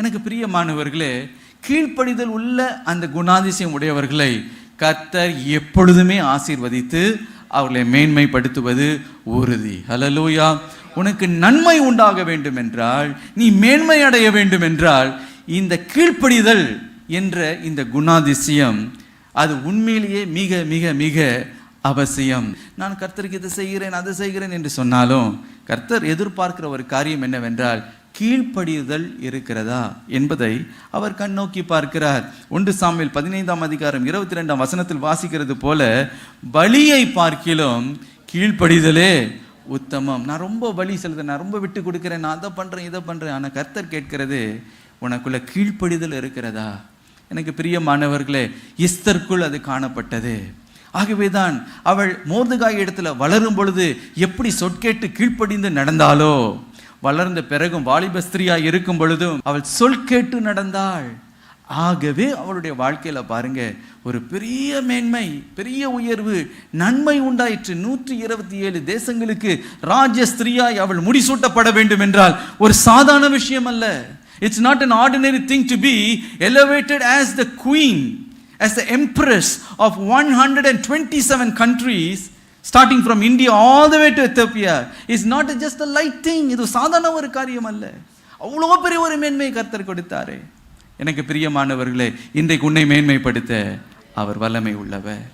எனக்கு பிரியமானவர்களே, கீழ்ப்படிதல் உள்ள அந்த குணாதிசயம் உடையவர்களை கர்த்தர் எப்பொழுதுமே ஆசீர்வதித்து அவர்களை மேன்மைப்படுத்துவது உறுதி. ஹல்லேலூயா. உனக்கு நன்மை உண்டாக வேண்டும் என்றால், நீ மேன்மை அடைய வேண்டும் என்றால், இந்த கீழ்ப்படிதல் என்ற இந்த குணாதிசயம் அது உண்மையிலேயே மிக மிக மிக அவசியம். நான் கர்த்தருக்கு இது செய்கிறேன் அது செய்கிறேன் என்று சொன்னாலும் கர்த்தர் எதிர்பார்க்கிற ஒரு காரியம் என்னவென்றால், கீழ்ப்படிதல் இருக்கிறதா என்பதை அவர் கண்ணோக்கி பார்க்கிறார். 1 சாமுவேல் 15ஆம் அதிகாரம் 22ஆம் வசனத்தில் வாசிக்கிறது போல, பலியை பார்க்கிலும் கீழ்ப்படிதலே உத்தமம். நான் ரொம்ப பலி செலுத்துறேன், நான் ரொம்ப விட்டு கொடுக்கிறேன், நான் அதை பண்றேன் இதை பண்றேன். ஆனால் கர்த்தர் கேட்கிறது, உனக்குள்ள கீழ்ப்படிதல் இருக்கிறதா? எனக்கு பிரியமானவர்களே, எஸ்தருக்குள் அது காணப்பட்டது. ஆகவேதான் அவள் மோர்தெகாய் இடத்துல வளரும் பொழுது எப்படி சொற்கேட்டு கீழ்ப்படிந்து நடந்தாலோ, வளர்ந்த பிறகும் வாலிப ஸ்திரியா இருக்கும் பொழுதும் அவள் சொல் கேட்டு நடந்தாள். ஆகவே அவளுடைய வாழ்க்கையில பாருங்க, ஒரு பெரிய மேன்மை, பெரிய உயர்வு, நன்மை உண்டாயிற்று. 127 தேசங்களுக்கு ராஜஸ்திரியாய் அவள் முடிசூட்டப்பட வேண்டும் என்றால் ஒரு சாதாரண விஷயம் அல்ல. It's not an ordinary thing to be elevated as the queen, as the empress of 127 countries, starting from India all the way to Ethiopia. Is not just a light thing. இது சாதாரண ஒரு காரியம் அல்ல. அவ்வளோ பெரிய ஒரு மேன்மை கர்த்தர் கொடுத்தாரே. எனக்கு பிரியமானவர்களே, இன்றைக்கு உன்னை மேன்மைப்படுத்த அவர் வல்லமை உள்ளவர்.